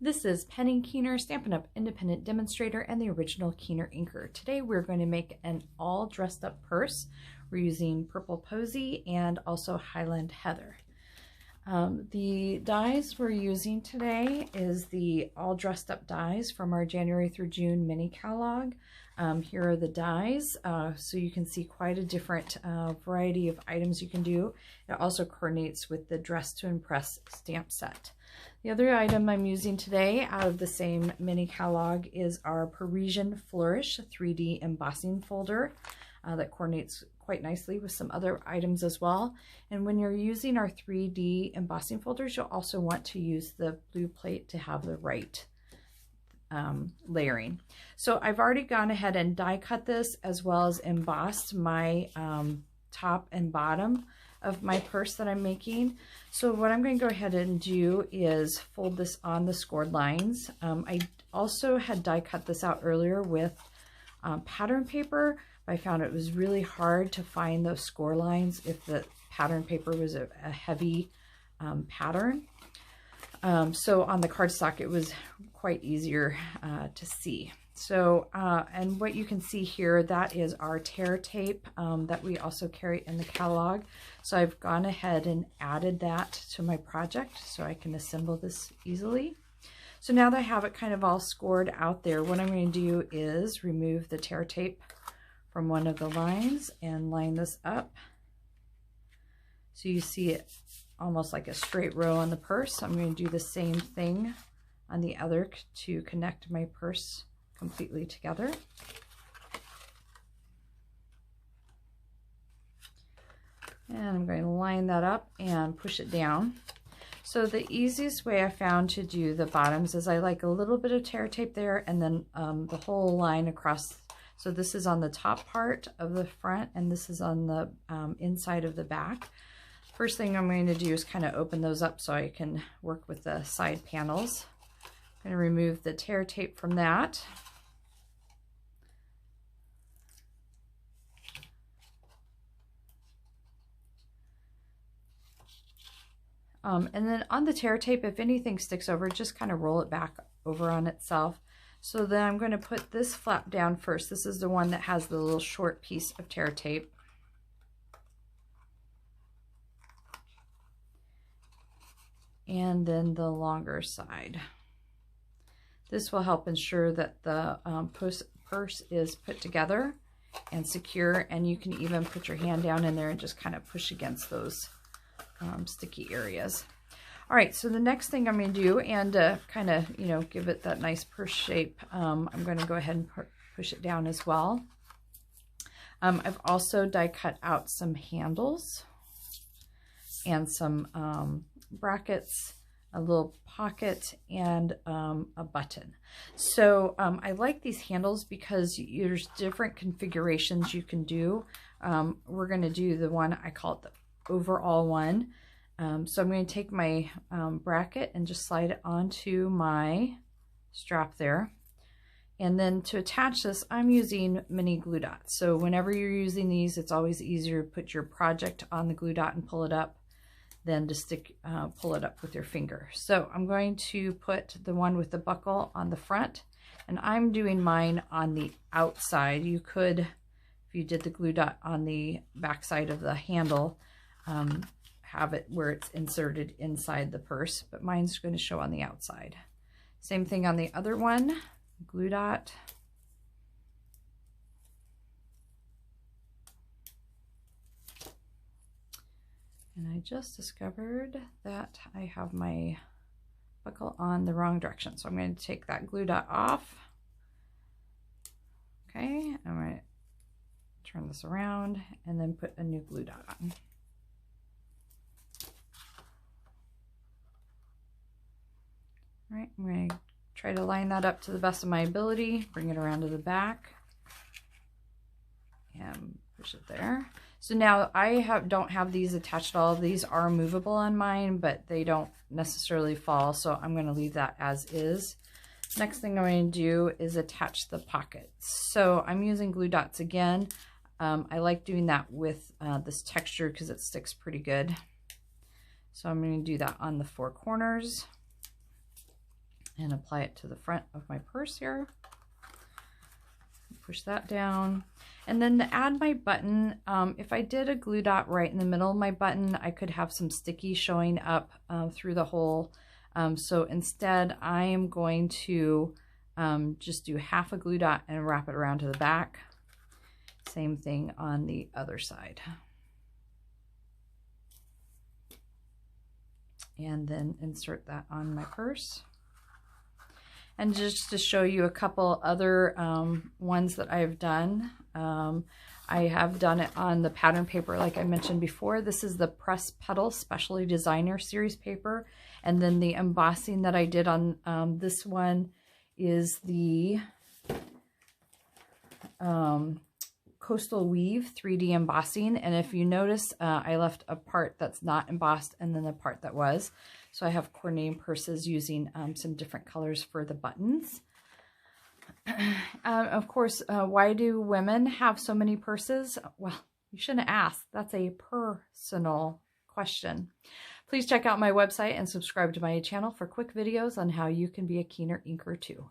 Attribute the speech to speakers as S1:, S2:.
S1: This is Penny Keener, Stampin' Up! Independent Demonstrator and the original Keener inker. Today we're going to make an all dressed up purse. We're using Purple Posy and also Highland Heather. The dies we're using today is the all dressed up dies from our January through June mini catalog. Here are the dies, so you can see quite a different variety of items you can do. It also coordinates with the Dress to Impress stamp set. The other item I'm using today out of the same mini catalog is our Parisian Flourish 3D embossing folder that coordinates quite nicely with some other items as well. And when you're using our 3D embossing folders, you'll also want to use the blue plate to have the right layering. So I've already gone ahead and die cut this as well as embossed my top and bottom of my purse that I'm making. So what I'm going to go ahead and do is fold this on the scored lines. I also had die cut this out earlier with pattern paper. I found it was really hard to find those score lines if the pattern paper was a heavy pattern. So on the cardstock it was quite easier to see. So, and what you can see here, that is our tear tape that we also carry in the catalog. So I've gone ahead and added that to my project so I can assemble this easily. So now that I have it kind of all scored out there, what I'm going to do is remove the tear tape from one of the lines and line this up. So you see it almost like a straight row on the purse. I'm going to do the same thing on the other to connect my purse completely together. And I'm going to line that up and push it down. So the easiest way I found to do the bottoms is I like a little bit of tear tape there and then the whole line across. So this is on the top part of the front and this is on the inside of the back. First thing I'm going to do is kind of open those up so I can work with the side panels. I'm going to remove the tear tape from that. And then on the tear tape, if anything sticks over, just kind of roll it back over on itself. So then I'm going to put this flap down first. This is the one that has the little short piece of tear tape. And then the longer side. This will help ensure that the purse is put together and secure, and you can even put your hand down in there and just kind of push against those sticky areas. All right, so the next thing I'm going to do, and kind of, you know, give it that nice purse shape, I'm going to go ahead and push it down as well. I've also die cut out some handles and some brackets, a little pocket, and a button. So I like these handles because there's different configurations you can do. We're going to do the one, I call it the overall one. So I'm going to take my bracket and just slide it onto my strap there. And then to attach this, I'm using mini glue dots. So whenever you're using these, it's always easier to put your project on the glue dot and pull it up than to pull it up with your finger. So I'm going to put the one with the buckle on the front, and I'm doing mine on the outside. You could, if you did the glue dot on the back side of the handle, have it where it's inserted inside the purse, but mine's going to show on the outside. Same thing on the other one, glue dot. And I just discovered that I have my buckle on the wrong direction. So I'm going to take that glue dot off. Okay, I'm going to turn this around and then put a new glue dot on. All right, I'm going to try to line that up to the best of my ability, bring it around to the back, and push it there. So now I don't have these attached at all. These are movable on mine, but they don't necessarily fall, so I'm going to leave that as is. Next thing I'm going to do is attach the pockets. So I'm using glue dots again. I like doing that with this texture because it sticks pretty good. So I'm going to do that on the four corners. and apply it to the front of my purse here. Push that down. And then to add my button, if I did a glue dot right in the middle of my button, I could have some sticky showing up through the hole. So instead, I am going to just do half a glue dot and wrap it around to the back. Same thing on the other side. And then insert that on my purse. And just to show you a couple other ones that I've done, I have done it on the pattern paper like I mentioned before. This is the Press Petal Specialty Designer Series paper. And then the embossing that I did on this one is the Coastal Weave 3D embossing. And if you notice, I left a part that's not embossed and then the part that was. So I have coordinating purses using some different colors for the buttons. Of course, why do women have so many purses? Well, you shouldn't ask. That's a personal question. Please check out my website and subscribe to my channel for quick videos on how you can be a keener inker too.